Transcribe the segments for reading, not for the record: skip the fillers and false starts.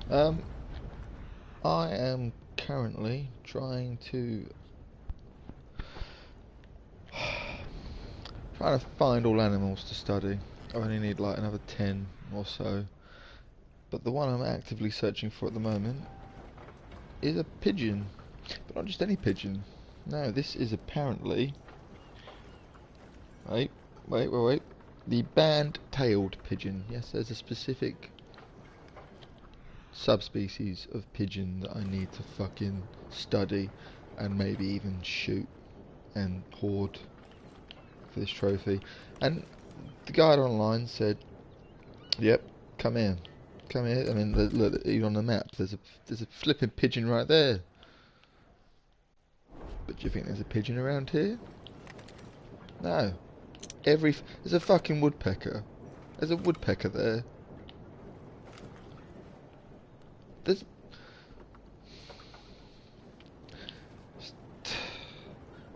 Um, I am currently trying to find all animals to study. I only need like another 10 or so. But the one I'm actively searching for at the moment is a pigeon. But not just any pigeon. No, this is apparently... Wait. The band-tailed pigeon. Yes, there's a specific subspecies of pigeon that I need to fucking study and maybe even shoot and hoard for this trophy. And the guide online said, "Yep, come here, come here." I mean, look, even on the map, there's a flipping pigeon right there. But do you think there's a pigeon around here? No. There's a fucking woodpecker. There's a woodpecker there. There's...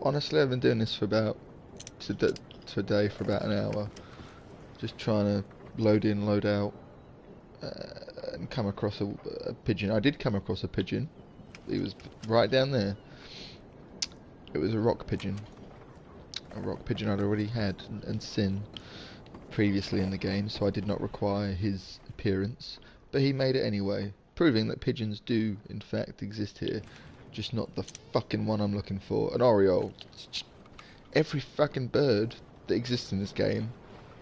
Honestly, I've been doing this for about today for about an hour, just trying to load in, load out, and come across a pigeon. I did come across a pigeon. He was right down there. It was a rock pigeon. A rock pigeon I'd already had and seen previously in the game, so I did not require his appearance. But he made it anyway, proving that pigeons do, in fact, exist here. Just not the fucking one I'm looking for. An oriole. Every fucking bird that exists in this game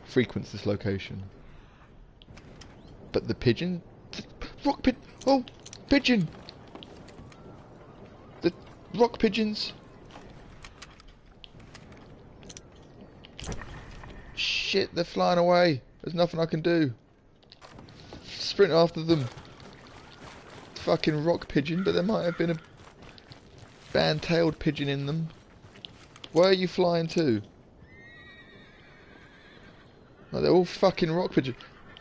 frequents this location. But the pigeon... Rock pigeon! Oh! Pigeon! The rock pigeons... Shit, they're flying away. There's nothing I can do. Sprint after them. Fucking rock pigeon, but there might have been a band-tailed pigeon in them. Where are you flying to? No, they're all fucking rock pigeons.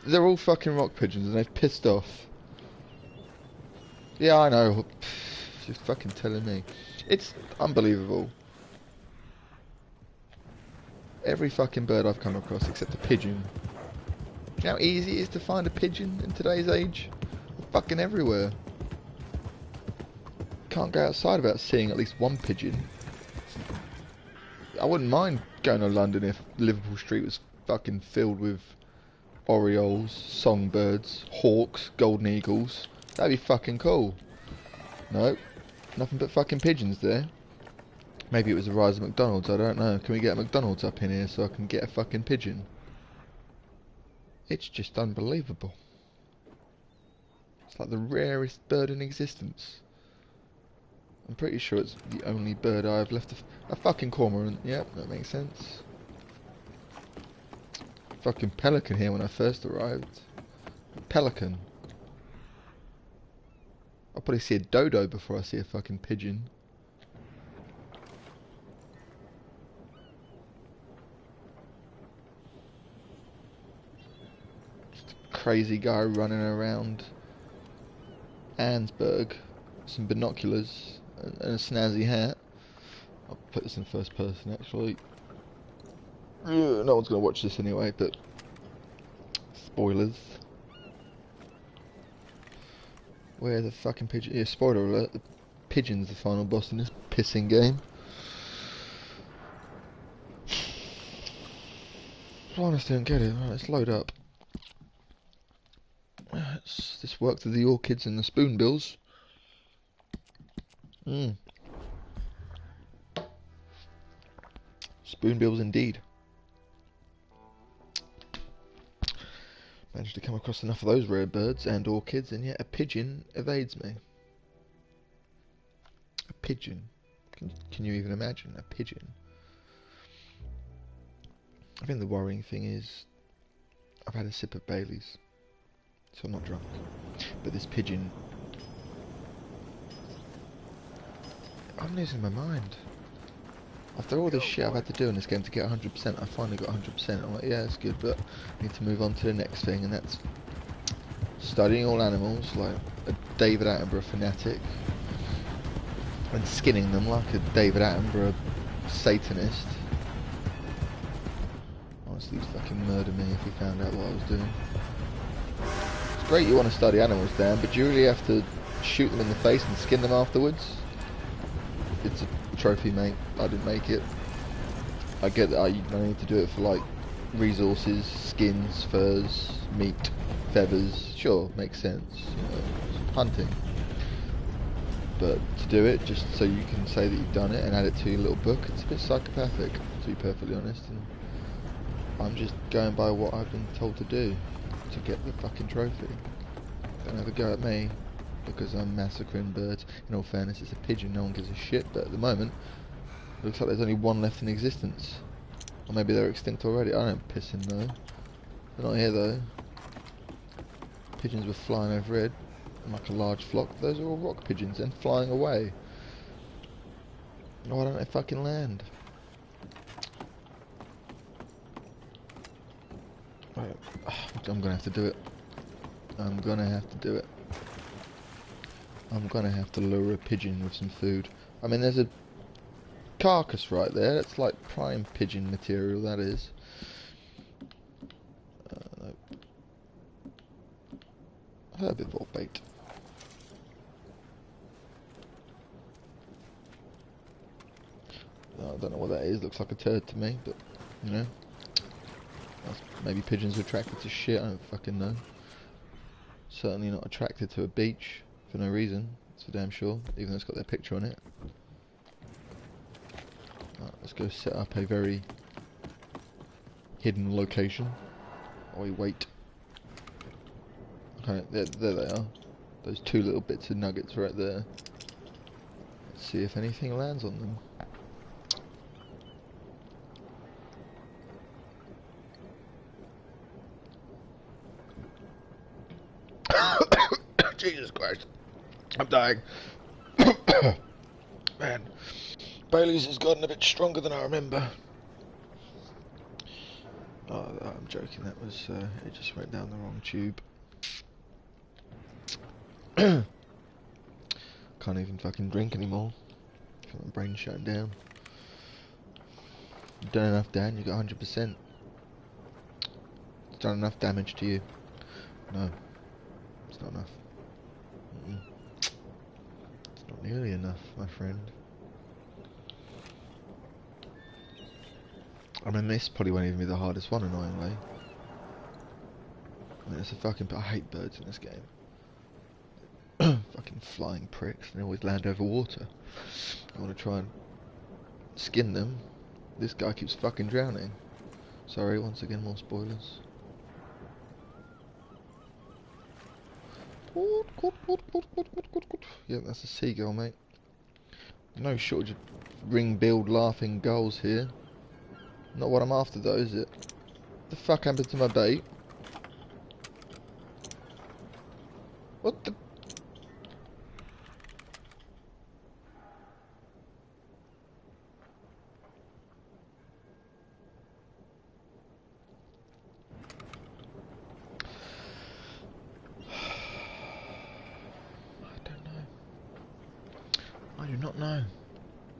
They're all fucking rock pigeons and they've pissed off. Yeah, I know. She's fucking telling me. It's unbelievable. Every fucking bird I've come across except a pigeon. Do you know how easy it is to find a pigeon in today's age? They're fucking everywhere. Can't go outside without seeing at least one pigeon. I wouldn't mind going to London if Liverpool Street was fucking filled with orioles, songbirds, hawks, golden eagles. That'd be fucking cool. Nope. Nothing but fucking pigeons there. Maybe it was the rise of McDonald's, I don't know. Can we get a McDonald's up in here so I can get a fucking pigeon? It's just unbelievable. It's like the rarest bird in existence. I'm pretty sure it's the only bird I have left. A fucking cormorant, yep, that makes sense. Fucking pelican here when I first arrived. A pelican. I'll probably see a dodo before I see a fucking pigeon. Crazy guy running around Ansburg, some binoculars and a snazzy hat. I'll put this in first person actually. No one's gonna watch this anyway, but spoilers. Where the fucking pigeon? Yeah, spoiler alert. The pigeon's the final boss in this pissing game. I honestly don't get it. Right, let's load up. This worked with the orchids and the spoonbills. Spoonbills indeed. Managed to come across enough of those rare birds and orchids, and yet a pigeon evades me. A pigeon. Can you even imagine a pigeon? I think the worrying thing is I've had a sip of Bailey's, so I'm not drunk. But this pigeon... I'm losing my mind. After all this shit I've had to do in this game to get 100%, I finally got 100%. I'm like, yeah, that's good, but I need to move on to the next thing, and that's studying all animals like a David Attenborough fanatic, and skinning them like a David Attenborough Satanist. Honestly, he'd fucking murder me if he found out what I was doing. great you want to study animals, Dan, but do you really have to shoot them in the face and skin them afterwards? It's a trophy, mate. I didn't make it. I get that I need to do it for, like, resources, skins, furs, meat, feathers. Sure, makes sense. You know, hunting. But to do it just so you can say that you've done it and add it to your little book, it's a bit psychopathic, to be perfectly honest. And I'm just going by what I've been told to do to get the fucking trophy. Don't have a go at me because I'm massacring birds. In all fairness, it's a pigeon, no one gives a shit, but at the moment it looks like there's only one left in existence. Or maybe they're extinct already. I don't piss in though. They're not here though. Pigeons were flying overhead in like a large flock. Those are all rock pigeons and flying away. Why don't they fucking land? Right. I'm gonna have to do it. I'm gonna have to do it. I'm gonna have to lure a pigeon with some food. I mean, there's a carcass right there. That's like prime pigeon material, that is. Nope. Herbivore bait. I don't know what that is. Looks like a turd to me, but you know. Maybe pigeons are attracted to shit. I don't fucking know. Certainly not attracted to a beach for no reason. That's for damn sure. Even though it's got their picture on it. Right, let's go set up a very hidden location. While we wait. Okay, there they are. Those two little bits of nuggets right there. Let's see if anything lands on them. Jesus Christ. I'm dying. Man. Bailey's has gotten a bit stronger than I remember. Oh, I'm joking. That was, it just went down the wrong tube. Can't even fucking drink anymore. My brain's shutting down. You've done enough, Dan. You got 100%. It's done enough damage to you. No. It's not enough. It's not nearly enough, my friend. I mean, this probably won't even be the hardest one, annoyingly. I mean, it's a fucking... I hate birds in this game. Fucking flying pricks. They always land over water. I want to try and skin them. This guy keeps fucking drowning. Sorry, once again, more spoilers. Yeah, that's a seagull, mate. No shortage of ring-billed laughing gulls here. Not what I'm after, though, is it? The fuck happened to my bait? What the... I do not know.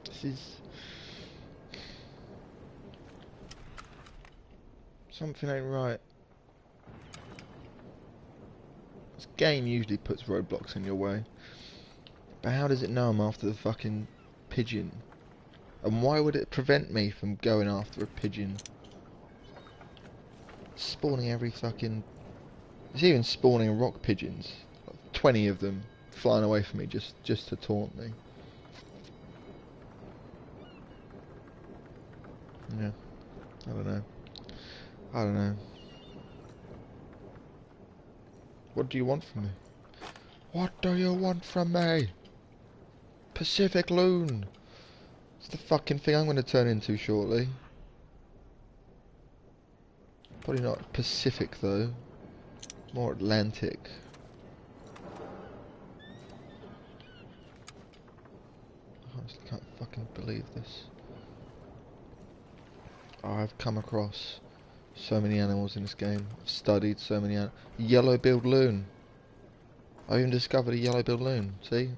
This is... something ain't right. This game usually puts roadblocks in your way. But how does it know I'm after the fucking pigeon? And why would it prevent me from going after a pigeon? Spawning every fucking... It's even spawning rock pigeons. Like 20 of them flying away from me just to taunt me. Yeah. I don't know. I don't know. What do you want from me? What do you want from me? Pacific Loon! It's the fucking thing I'm going to turn into shortly. Probably not Pacific though. More Atlantic. I honestly can't fucking believe this. Oh, I've come across so many animals in this game. I've studied so many animals. Yellow-billed loon. I even discovered a yellow-billed loon. See?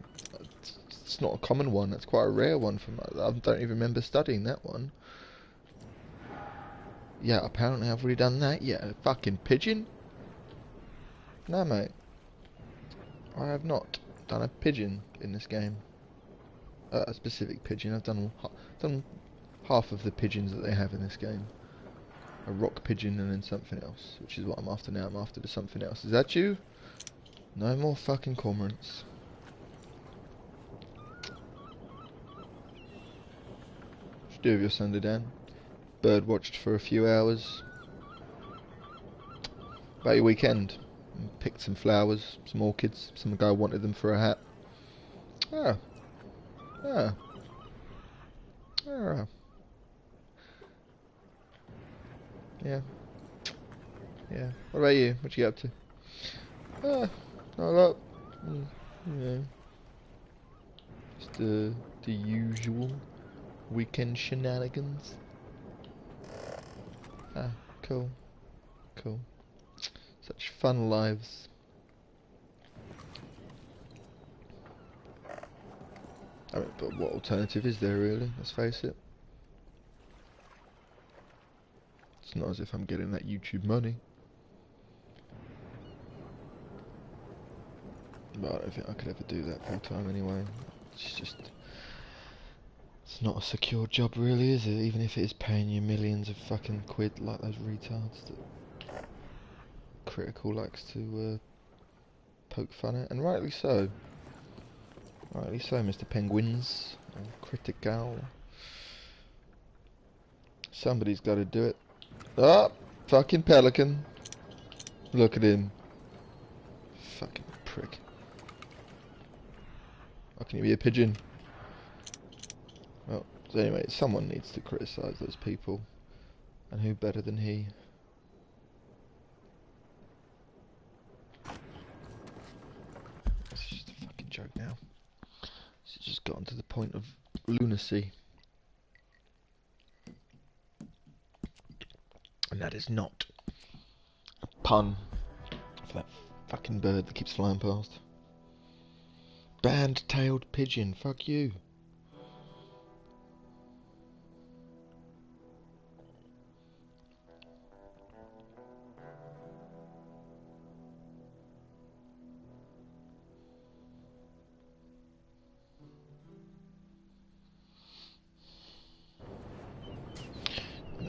It's not a common one. That's quite a rare one. I don't even remember studying that one. Yeah, apparently I've already done that. Yeah, fucking pigeon. No, mate. I have not done a pigeon in this game. A specific pigeon. I've done half of the pigeons that they have in this game. A rock pigeon and then something else, which is what I'm after now. I'm after the something else. Is that you? No more fucking cormorants. What you do with your Sunday, Dan? Bird watched for a few hours. About your weekend? Picked some flowers, some orchids. Some guy wanted them for a hat. Ah. Ah. Ah. Yeah. Yeah. What about you? What you get up to? Ah. Not a lot. Yeah. Just the usual weekend shenanigans. Ah. Cool. Cool. Such fun lives. I mean, but what alternative is there really? Let's face it. It's not as if I'm getting that YouTube money. But I don't think I could ever do that full time anyway. It's just... It's not a secure job really, is it? Even if it is paying you millions of fucking quid like those retards that Critical likes to poke fun at. And rightly so. Rightly so, Mr. Penguins. Or Critical. Somebody's got to do it. Ah! Fucking pelican. Look at him. Fucking prick. How can you be a pigeon? Well, so anyway, someone needs to criticise those people. And who better than he? It's just a fucking joke now. It's just gotten to the point of lunacy. And that is not a pun for that fucking bird that keeps flying past. Band-tailed pigeon, fuck you.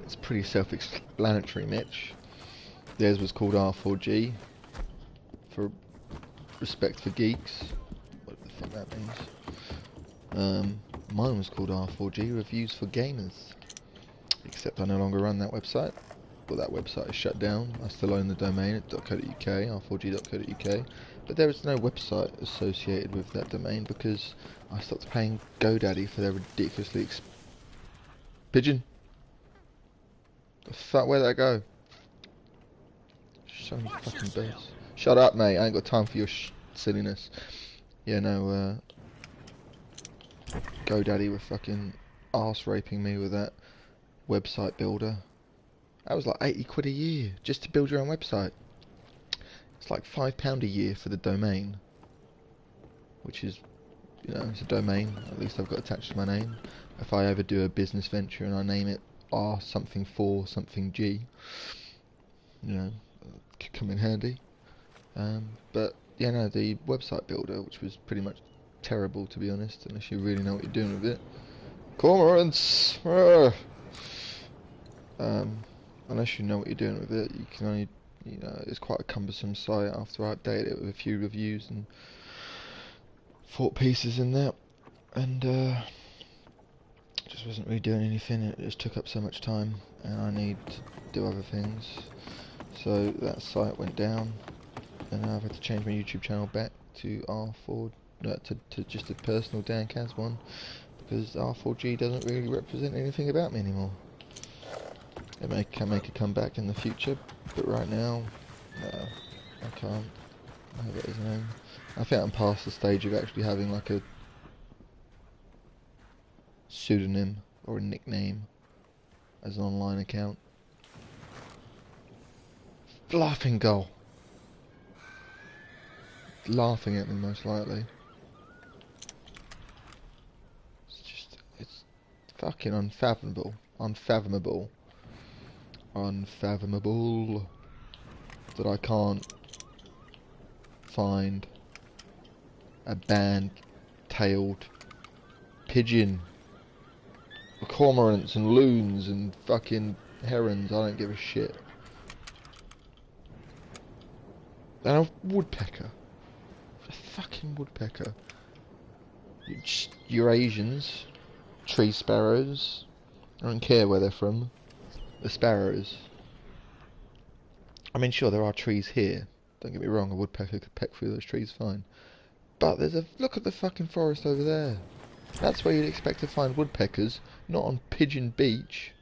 It's pretty self-explanatory, Mitch. Theirs was called R4G, for respect for geeks. What the fuck that means. Mine was called R4G, Reviews for Gamers. Except I no longer run that website. Well, that website is shut down. I still own the domain at .co.uk, r4g.co.uk. But there is no website associated with that domain because I stopped paying GoDaddy for their ridiculously Pigeon? The fuck, where'd that go? So many fucking birds. Shut up, mate. I ain't got time for your silliness. Yeah, no, GoDaddy were fucking arse raping me with that website builder. That was like 80 quid a year just to build your own website. It's like £5 a year for the domain, which is, you know, it's a domain. At least I've got attached to my name. If I ever do a business venture and I name it R something for something G, you know, could come in handy. But yeah, no, the website builder, which was pretty much terrible to be honest, unless you really know what you're doing with it. Cormorants! Unless you know what you're doing with it, you can only, you know, it's quite a cumbersome site after I updated it with a few reviews and thought pieces in there, and just wasn't really doing anything. It just took up so much time, and I need to do other things. So that site went down, and I've had to change my YouTube channel back to R4, to just a personal Dan Kaz one, because R4G doesn't really represent anything about me anymore. It can make a comeback in the future, but right now, no, I can't. I have it as a name. I think I'm past the stage of actually having like a pseudonym or a nickname as an online account. Laughing goal. Laughing at me most likely. It's fucking unfathomable. Unfathomable that I can't find a band-tailed pigeon, cormorants and loons and fucking herons. I don't give a shit. And a woodpecker. A fucking woodpecker. Eurasians, tree sparrows. I don't care where they're from. The sparrows. I mean, sure, there are trees here. Don't get me wrong, a woodpecker could peck through those trees fine. But there's a look at the fucking forest over there. That's where you'd expect to find woodpeckers, not on Pigeon Beach.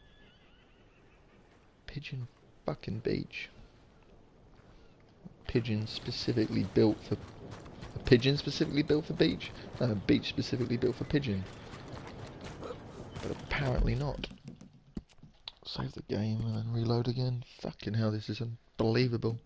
Pigeon fucking Beach. Pigeon specifically built for... A pigeon specifically built for beach? No, a beach specifically built for pigeon. But apparently not. Save the game and then reload again. Fucking hell, this is unbelievable.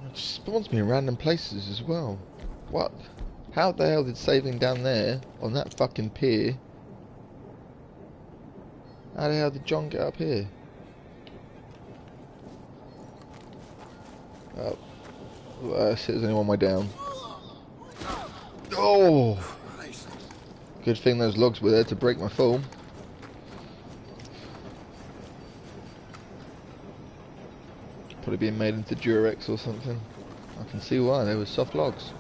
It spawns me in random places as well. What? How the hell did saving down there on that fucking pier? How the hell did John get up here? Oh, there's only one way down. Oh! Good thing those logs were there to break my fall. Probably being made into Durex or something. I can see why, they were soft logs.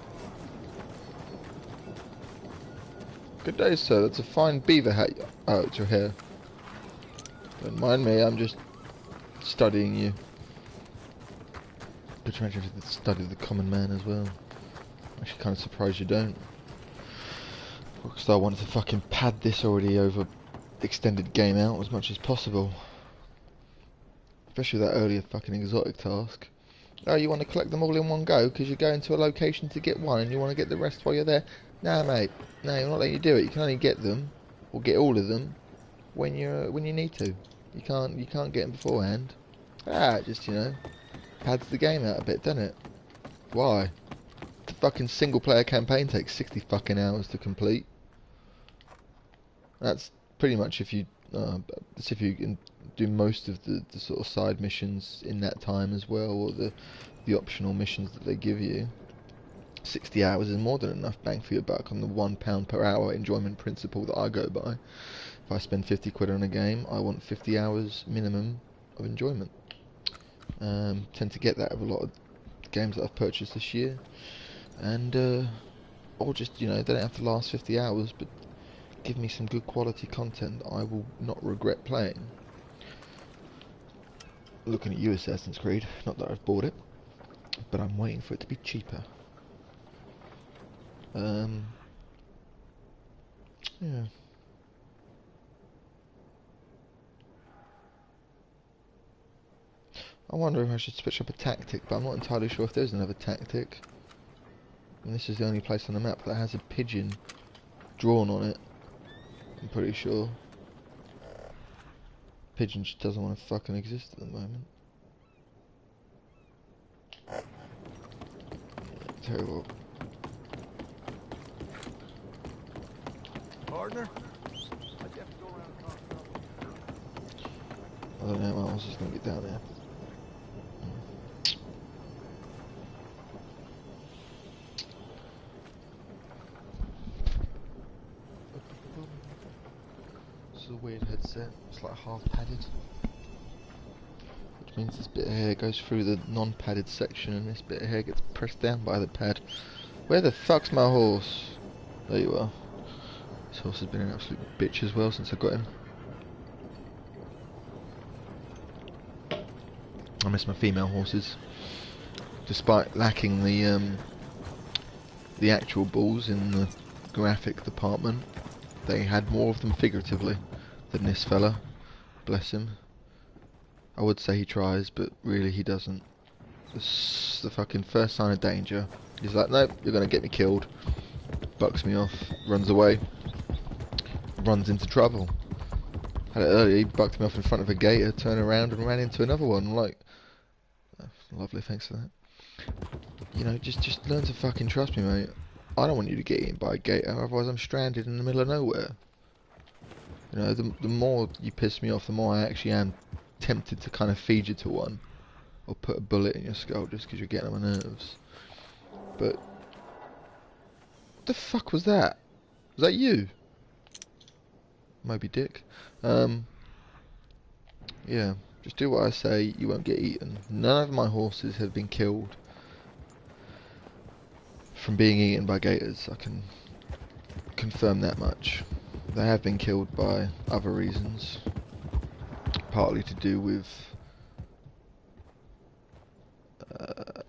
Good day, sir. That's a fine beaver hat. Oh, it's your hair. Don't mind me, I'm just studying you. But trying to study the common man as well. I'm actually kind of surprised you don't. Rockstar wanted to fucking pad this already over extended game out as much as possible. Especially that earlier fucking exotic task. Oh, you want to collect them all in one go because you're going to a location to get one and you want to get the rest while you're there? Nah, mate. No, I'm not letting you do it. You can only get them, or get all of them, when you need to. You can't get them beforehand. Ah, just, you know, pads the game out a bit, doesn't it? Why? The fucking single player campaign takes 60 fucking hours to complete. That's pretty much if you can do most of the sort of side missions in that time as well, or the optional missions that they give you. 60 hours is more than enough bang for your buck on the £1 per hour enjoyment principle that I go by. If I spend 50 quid on a game, I want 50 hours minimum of enjoyment. Tend to get that with a lot of games that I've purchased this year, and or just, you know, they don't have to last 50 hours, but give me some good quality content that I will not regret playing. Looking at you, Assassin's Creed. Not that I've bought it, but I'm waiting for it to be cheaper. Yeah. I wonder if I should switch up a tactic, but I'm not entirely sure if there's another tactic. And this is the only place on the map that has a pigeon drawn on it. I'm pretty sure. Pigeon just doesn't want to fucking exist at the moment. Yeah, tell you what. Partner? I don't know, I was just gonna get down there. This is a weird headset, it's like half padded. Which means this bit of hair goes through the non-padded section and this bit of hair gets pressed down by the pad. Where the fuck's my horse? There you are. This horse has been an absolute bitch as well since I got him. I miss my female horses. Despite lacking the actual bulls in the graphic department, they had more of them figuratively than this fella. Bless him. I would say he tries, but really he doesn't. The fucking first sign of danger, he's like, nope, you're gonna get me killed. Bucks me off, runs away, runs into trouble. Had it earlier, he bucked me off in front of a gator, turned around and ran into another one. Like, oh, lovely, thanks for that. You know, just learn to fucking trust me, mate. I don't want you to get eaten by a gator, otherwise I'm stranded in the middle of nowhere. You know, the more you piss me off, the more I actually am tempted to kind of feed you to one. Or put a bullet in your skull just because you're getting on my nerves. But, what the fuck was that? Was that you? Moby Dick. Yeah, just do what I say, you won't get eaten. None of my horses have been killed from being eaten by gators. I can confirm that much. They have been killed by other reasons. Partly to do with...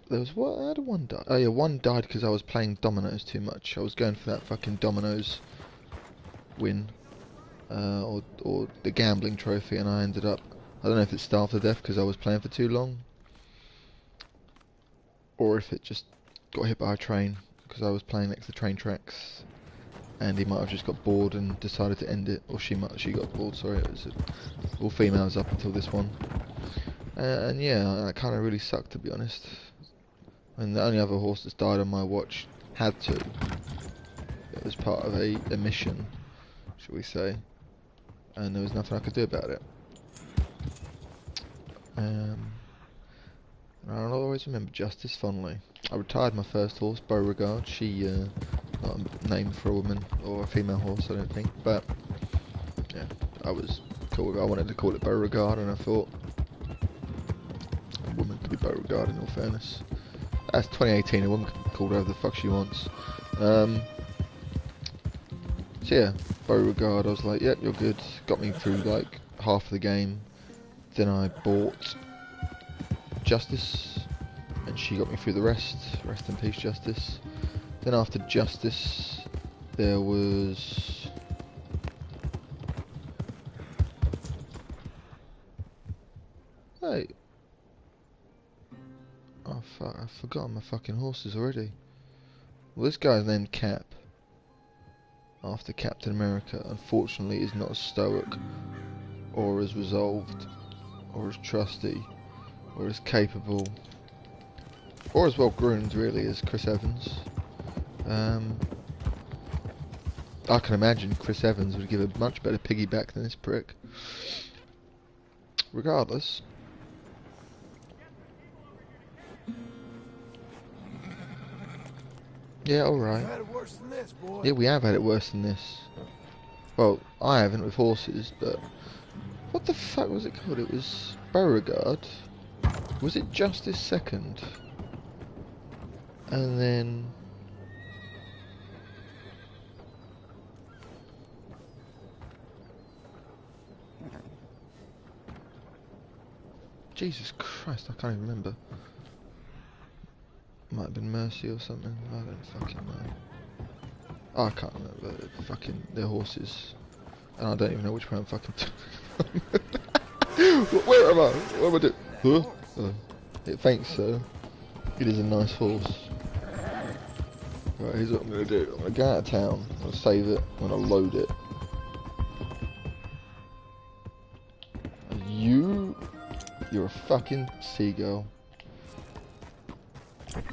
there was what? How did one die? Oh yeah, one died because I was playing dominoes too much. I was going for that fucking dominoes win. Or the gambling trophy, and I ended up... I don't know if it starved to death because I was playing for too long. Or if it just got hit by a train because I was playing next to train tracks. And he might have just got bored and decided to end it. Or she got bored, sorry. It was all females up until this one. And yeah, that kind of really sucked, to be honest. And the only other horse that's died on my watch had to. It was part of a mission, shall we say. And there was nothing I could do about it. I'll always remember Justice fondly. I retired my first horse, Beauregard. She, not a name for a woman or a female horse, I don't think. But, yeah, I was cool with it. I wanted to call it Beauregard, and I thought a woman could be Beauregard in all fairness. That's 2018, a woman can call whatever the fuck she wants. So yeah, Beauregard, I was like, yep, you're good. Got me through like half of the game. Then I bought Justice, and she got me through the rest. Rest in peace, Justice. Then after Justice, there was... Hey! Oh fuck, I've forgotten my fucking horses already. Well, this guy's named Cap. After Captain America, unfortunately, is not as stoic, or as resolved, or as trusty, or as capable, or as well groomed, really, as Chris Evans. I can imagine Chris Evans would give a much better piggyback than this prick. Regardless. Yeah, alright. Yeah, we have had it worse than this. Well, I haven't with horses, but... What the fuck was it called? It was Beauregard. Was it Justice second? And then... Jesus Christ, I can't even remember. Might have been Mercy or something. I don't fucking know. I can't remember. Fucking their horses. And I don't even know which one I'm fucking... Where am I? What am I doing? Huh? It thanks, sir. It is a nice horse. Right, here's what I'm going to do. I'm going to go out of town. I'm going to save it. I'm going to load it. And you're a fucking seagull. Is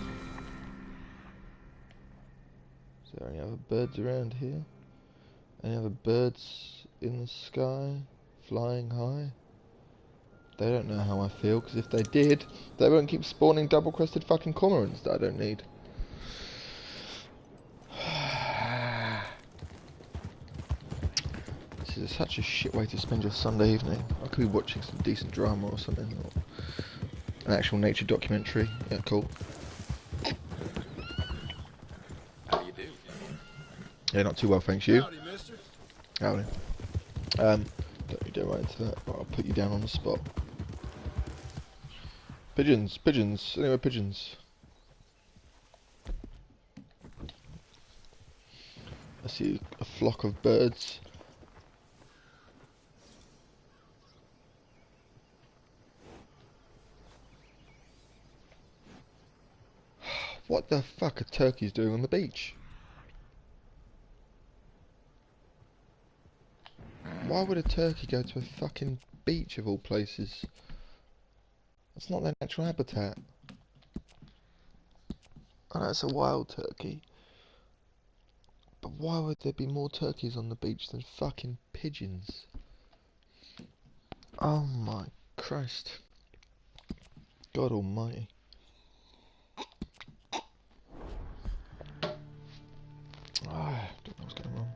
there any other birds around here? Any other birds in the sky? Flying high? They don't know how I feel, because if they did, they won't keep spawning double-crested fucking cormorants that I don't need. This is such a shit way to spend your Sunday evening. I could be watching some decent drama or something, or an actual nature documentary. Yeah, cool. How do you do? Yeah, not too well, thanks. You? Howdy, mister. Howdy. Don't you go right into that. Right, I'll put you down on the spot. Pigeons, pigeons. Anyway, pigeons. I see a flock of birds. What the fuck are turkeys doing on the beach? Why would a turkey go to a fucking beach of all places? That's not their natural habitat. I know it's a wild turkey. But why would there be more turkeys on the beach than fucking pigeons? Oh my Christ. God almighty. I don't know what's going on.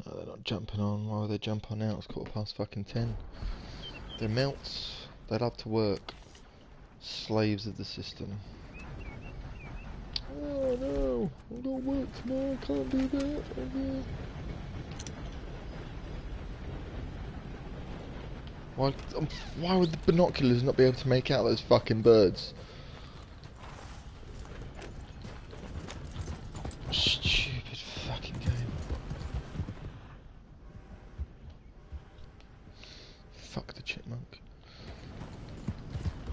No, they're not jumping on. Why would they jump on now? It's 10:15. They're melts. They love to work. Slaves of the system. Oh no! I got work tomorrow. I can't do that. Okay. Why would the binoculars not be able to make out those fucking birds? Stupid fucking game. Fuck the chipmunk.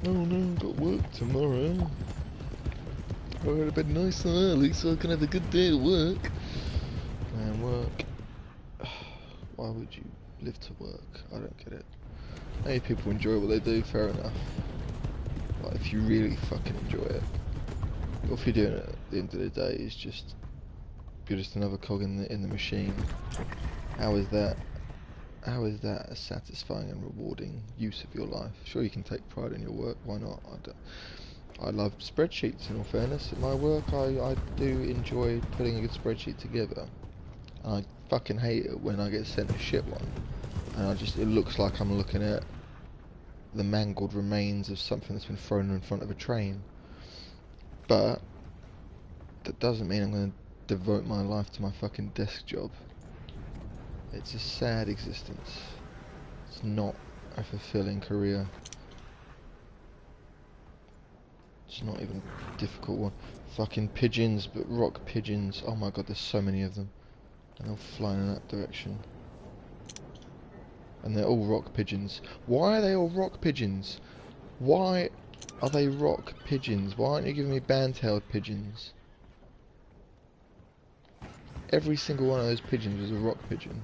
Oh no, got work tomorrow. I went a bit nice and early so I can have a good day at work. Man, work. Why would you live to work? I don't get it. Maybe people enjoy what they do, fair enough. But if you really fucking enjoy it, or if you're doing it at the end of the day, it's just you're just another cog in the machine. How is that? How is that a satisfying and rewarding use of your life? Sure, you can take pride in your work. Why not? I love spreadsheets. In all fairness, at my work, I do enjoy putting a good spreadsheet together. And I fucking hate it when I get sent a shit one, and it looks like I'm looking at the mangled remains of something that's been thrown in front of a train. But that doesn't mean I'm going to devote my life to my fucking desk job. It's a sad existence. It's not a fulfilling career. It's not even a difficult one. Fucking pigeons, but rock pigeons. Oh my god, there's so many of them. And they're all flying in that direction. And they're all rock pigeons. Why are they all rock pigeons? Why are they rock pigeons? Why aren't you giving me band-tailed pigeons? Every single one of those pigeons was a rock pigeon.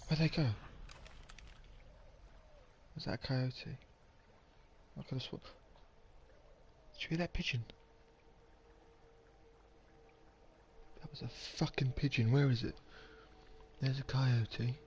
Where'd they go? Was that a coyote? I could have sworn. Did you hear that pigeon? That was a fucking pigeon. Where is it? There's a coyote.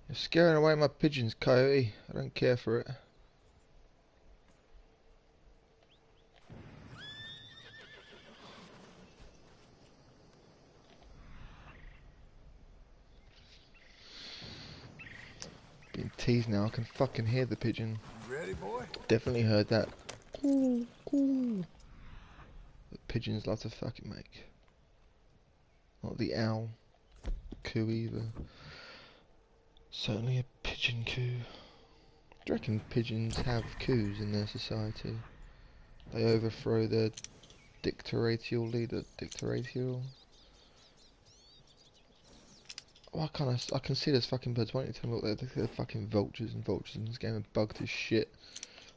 You're scaring away my pigeons, coyote. I don't care for it. Being teased now, I can fucking hear the pigeon. You ready, boy? Definitely heard that. Coo, coo. That pigeons love to fucking make. Not the owl coo either. Certainly a pigeon coo. Do you reckon pigeons have coups in their society? They overthrow their dictatorial leader. Dictatorial? Why can't I can see those fucking birds. Why don't you tell me what they're fucking vultures and vultures in this game are bugged as shit.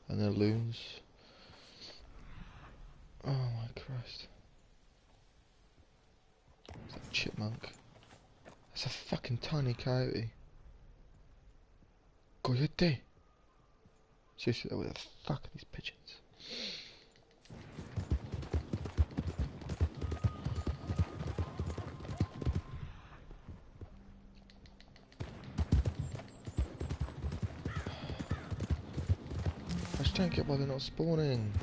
And they're loons. Oh my Christ. It's a chipmunk. That's a fucking tiny coyote. Coyote! Seriously, where the fuck are these pigeons? I just don't get why they're not spawning.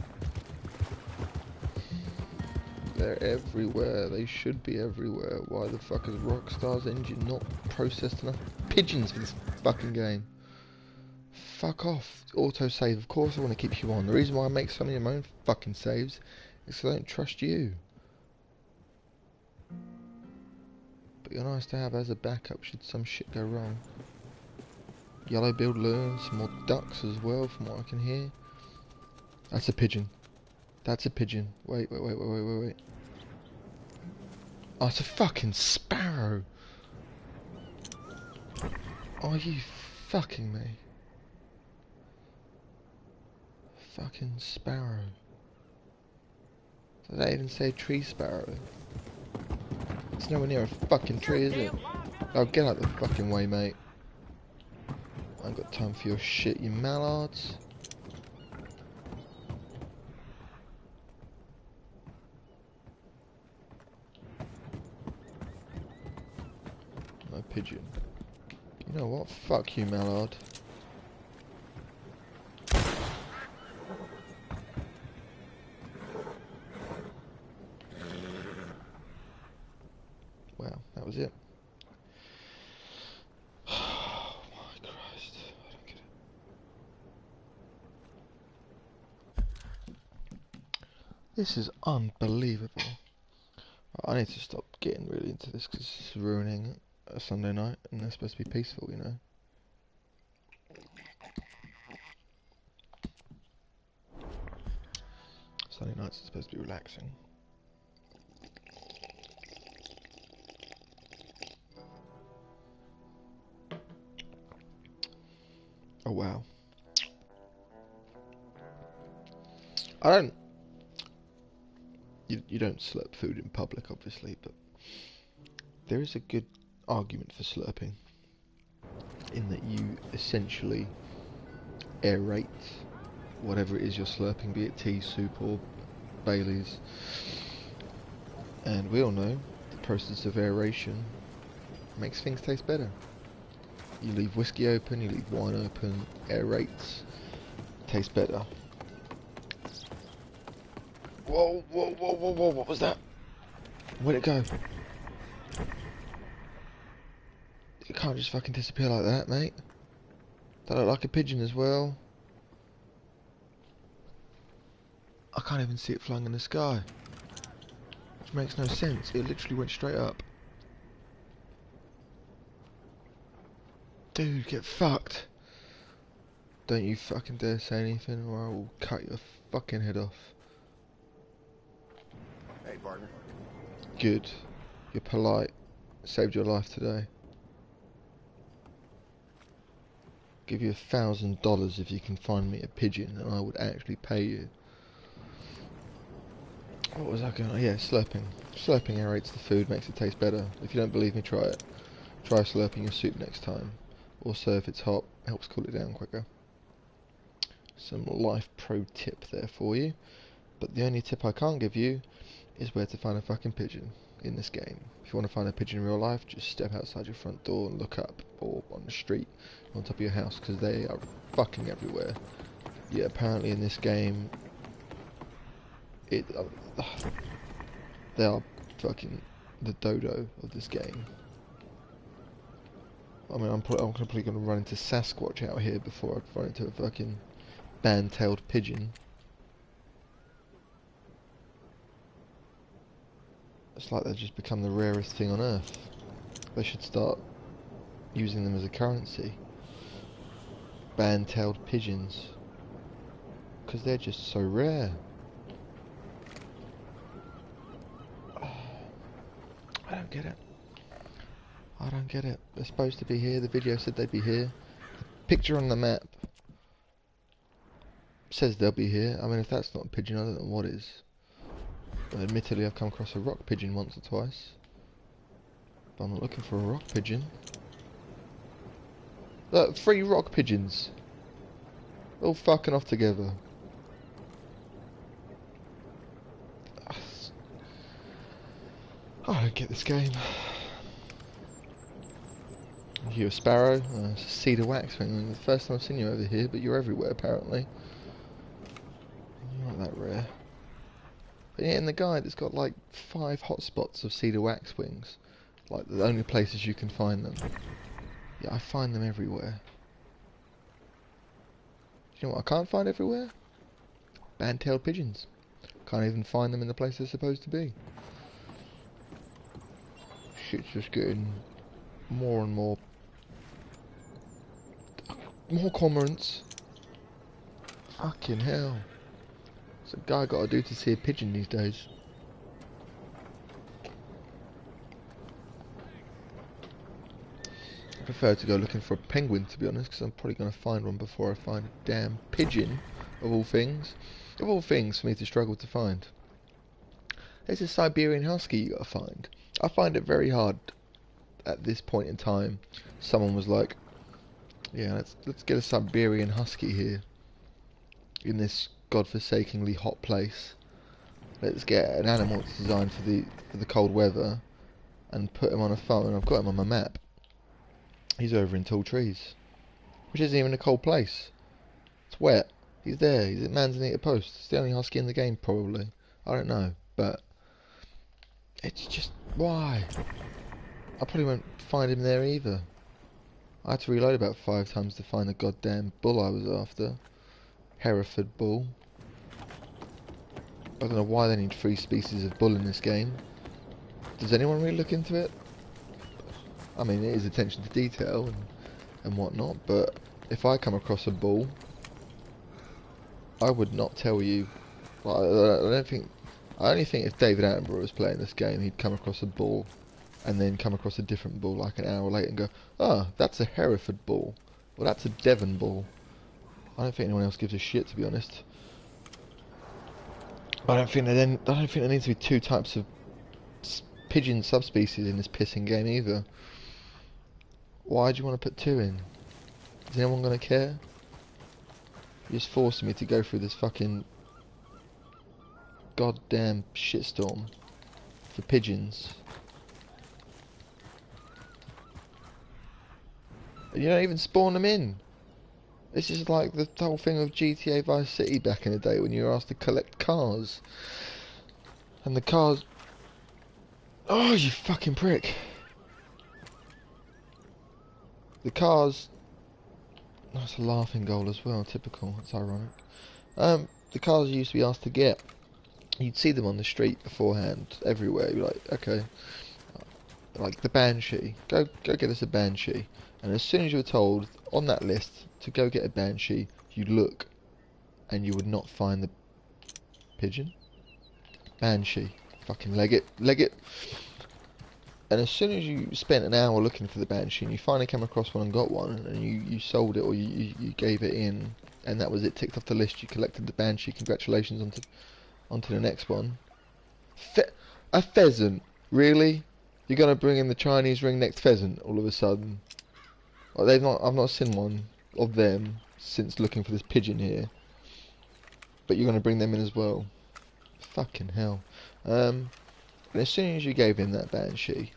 They're everywhere. They should be everywhere. Why the fuck is Rockstar's engine not processed enough pigeons for this fucking game? Fuck off. Autosave. Of course I want to keep you on. The reason why I make so many of my own fucking saves is because I don't trust you. But you're nice to have as a backup should some shit go wrong. Yellow-billed loons, some more ducks as well from what I can hear. That's a pigeon. That's a pigeon. Wait. Oh, it's a fucking sparrow. Are you fucking me? Fucking sparrow. Did I even say tree sparrow? It's nowhere near a fucking tree, is it? Oh, get out the fucking way, mate. I ain't got time for your shit, you mallards. No pigeon. You know what? Fuck you, mallard. Wow, that was it. Oh my Christ, I don't get it. This is unbelievable. I need to stop getting really into this because it's ruining a Sunday night and they're supposed to be peaceful, you know. Sunday nights are supposed to be relaxing. Oh wow. I don't... You don't slurp food in public, obviously, but there is a good argument for slurping. In that you essentially aerate whatever it is you're slurping, be it tea, soup or Baileys. And we all know the process of aeration makes things taste better. You leave whiskey open, you leave wine open, aerates, tastes better. Whoa, what was that? Where'd it go? It can't just fucking disappear like that, mate. That looked like a pigeon as well. I can't even see it flying in the sky. Which makes no sense. It literally went straight up. Dude, get fucked. Don't you fucking dare say anything or I will cut your fucking head off. Hey, partner. Good. You're polite. Saved your life today. Give you $1,000 if you can find me a pigeon, and I would actually pay you. What was I going to... Yeah, slurping. Slurping aerates the food, makes it taste better. If you don't believe me, try it. Try slurping your soup next time. Also, if it's hot, helps cool it down quicker. Some life pro tip there for you. But the only tip I can't give you is where to find a fucking pigeon in this game. If you want to find a pigeon in real life, just step outside your front door and look up, or on the street, on top of your house, because they are fucking everywhere. Yeah, apparently in this game, they are fucking the dodo of this game. I mean, I'm probably going to run into Sasquatch out here before I run into a fucking band-tailed pigeon. It's like they've just become the rarest thing on earth. They should start using them as a currency. Band-tailed pigeons. Because they're just so rare. I don't get it. I don't get it. They're supposed to be here. The video said they'd be here. The picture on the map says they'll be here. I mean, if that's not a pigeon, I don't know what is. Admittedly, I've come across a rock pigeon once or twice. But I'm not looking for a rock pigeon. Look, 3 rock pigeons. All fucking off together. I don't get this game. You a sparrow? It's a cedar waxwing. The first time I've seen you over here, but you're everywhere apparently. You're not that rare. But yeah, in the guide it's got like 5 hotspots of cedar waxwings. Like the only places you can find them. Yeah, I find them everywhere. You know what I can't find everywhere? Band-tailed pigeons. Can't even find them in the place they're supposed to be. Shit's just getting more and more cormorants. Fucking hell. What's a guy got to do to see a pigeon these days? I prefer to go looking for a penguin, to be honest, because I'm probably going to find one before I find a damn pigeon, of all things. Of all things for me to struggle to find. There's a Siberian husky you got to find. I find it very hard at this point in time. Someone was like, yeah, let's get a Siberian husky here in this godforsakingly hot place. Let's get an animal that's designed for the cold weather and put him on a farm. And I've got him on my map. He's over in tall trees, which isn't even a cold place. It's wet. He's there. He's at Manzanita Post. It's the only husky in the game, probably. I don't know, but it's just why. I probably won't find him there either. I had to reload about 5 times to find the goddamn bull I was after. Hereford bull. I don't know why they need 3 species of bull in this game. Does anyone really look into it? I mean, it is attention to detail and whatnot, but if I come across a bull, I would not tell you. Well, I only think if David Attenborough was playing this game, he'd come across a bull and then come across a different bull like an hour later and go, "Ah, that's a Hereford bull. Well, that's a Devon bull." I don't think anyone else gives a shit, to be honest. I don't think there needs to be 2 types of pigeon subspecies in this pissing game either. Why do you want to put 2 in? Is anyone going to care? You're just forcing me to go through this fucking goddamn shitstorm for pigeons. And you don't even spawn them in. This is like the whole thing of GTA Vice City back in the day when you were asked to collect cars. And the cars... Oh, you fucking prick. The cars... That's a laughing goal as well, typical, that's ironic. The cars you used to be asked to get, you'd see them on the street beforehand, everywhere. You'd be like, okay, like the Banshee, go get us a Banshee. And as soon as you were told on that list to go get a Banshee, you'd look, and you would not find the pigeon. Banshee, fucking leg it. And as soon as you spent an hour looking for the banshee and you finally came across one and got one, and you sold it or you gave it in, and that was it, ticked off the list, you collected the banshee, congratulations onto the next one. A pheasant? Really? You're gonna bring in the Chinese ring-necked pheasant all of a sudden? Like, I've not seen one of them since looking for this pigeon here. But you're gonna bring them in as well? Fucking hell. And as soon as you gave him that banshee,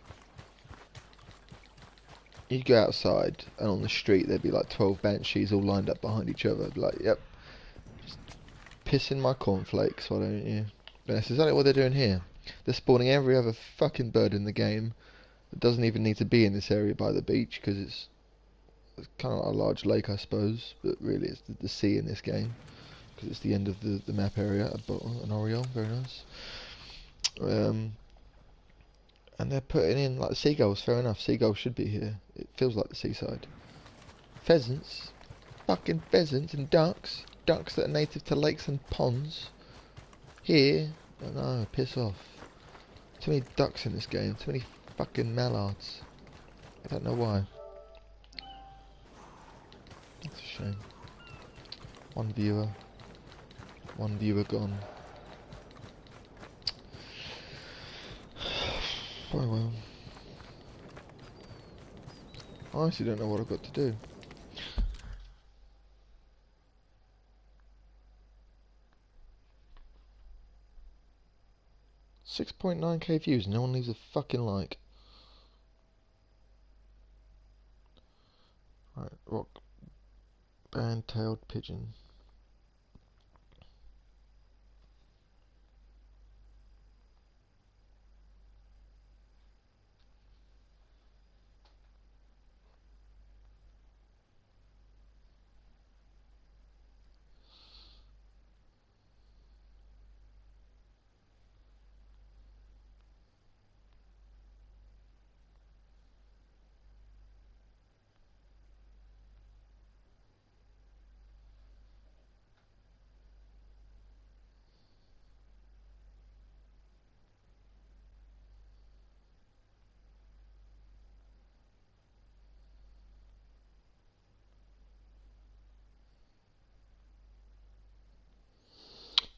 you'd go outside, and on the street there'd be like 12 banshees all lined up behind each other. I'd be like, yep, just pissing my cornflakes, why don't you? But that's exactly what they're doing here. They're spawning every other fucking bird in the game that doesn't even need to be in this area by the beach, because it's kind of like a large lake, I suppose, but really it's the sea in this game, because it's the end of the map area. An Oriole, very nice. And they're putting in, like, seagulls, fair enough, seagulls should be here. It feels like the seaside. Pheasants, fucking pheasants and ducks, ducks that are native to lakes and ponds. Here, oh no, piss off. Too many ducks in this game, too many fucking mallards. I don't know why. That's a shame. One viewer gone. Oh well. I honestly don't know what I've got to do. .9k views, no one leaves a fucking like. Right, rock band-tailed pigeon.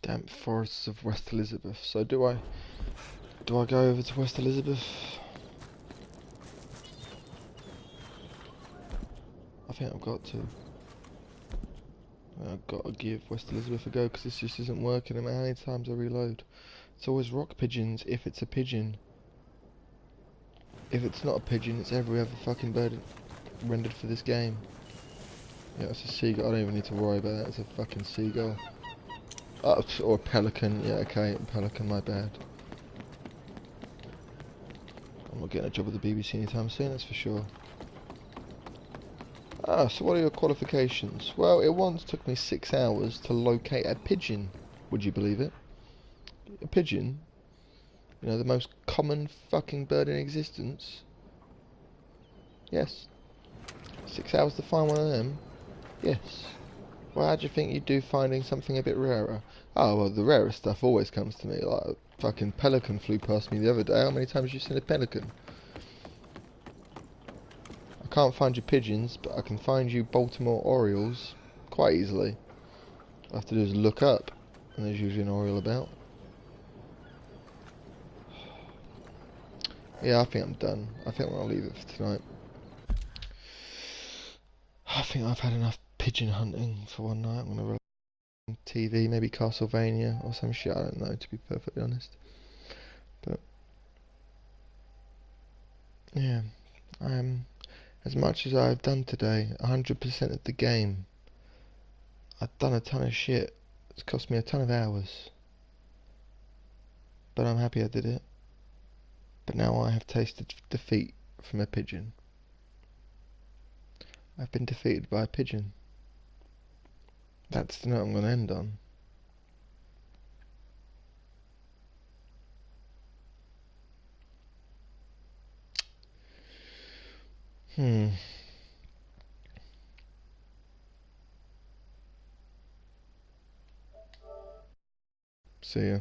Damp forests of West Elizabeth. So do I go over to West Elizabeth? I think I've got to. I've got to give West Elizabeth a go, because this just isn't working no matter how many times I reload. It's always rock pigeons if it's a pigeon. If it's not a pigeon, it's every other fucking bird rendered for this game. Yeah, it's a seagull. I don't even need to worry about that. It's a fucking seagull. Oh, or a pelican. Yeah, okay, pelican, my bad. I'm not getting a job at the BBC anytime soon, that's for sure. Ah, so what are your qualifications? Well, it once took me 6 hours to locate a pigeon. Would you believe it? A pigeon? You know, the most common fucking bird in existence. Yes. 6 hours to find one of them? Yes. Well, how do you think you'd do finding something a bit rarer? Oh, well, the rarest stuff always comes to me. Like, a fucking pelican flew past me the other day. How many times have you seen a pelican? I can't find you pigeons, but I can find you Baltimore Orioles quite easily. All I have to do is look up, and there's usually an Oriole about. Yeah, I think I'm done. I think I'll leave it for tonight. I think I've had enough pigeon hunting for one night. I'm gonna relax on TV, maybe Castlevania or some shit. I don't know, to be perfectly honest. But yeah, as much as I've done today, 100% of the game. I've done a ton of shit. It's cost me a ton of hours. But I'm happy I did it. But now I have tasted defeat from a pigeon. I've been defeated by a pigeon. That's the note I'm going to end on. See ya.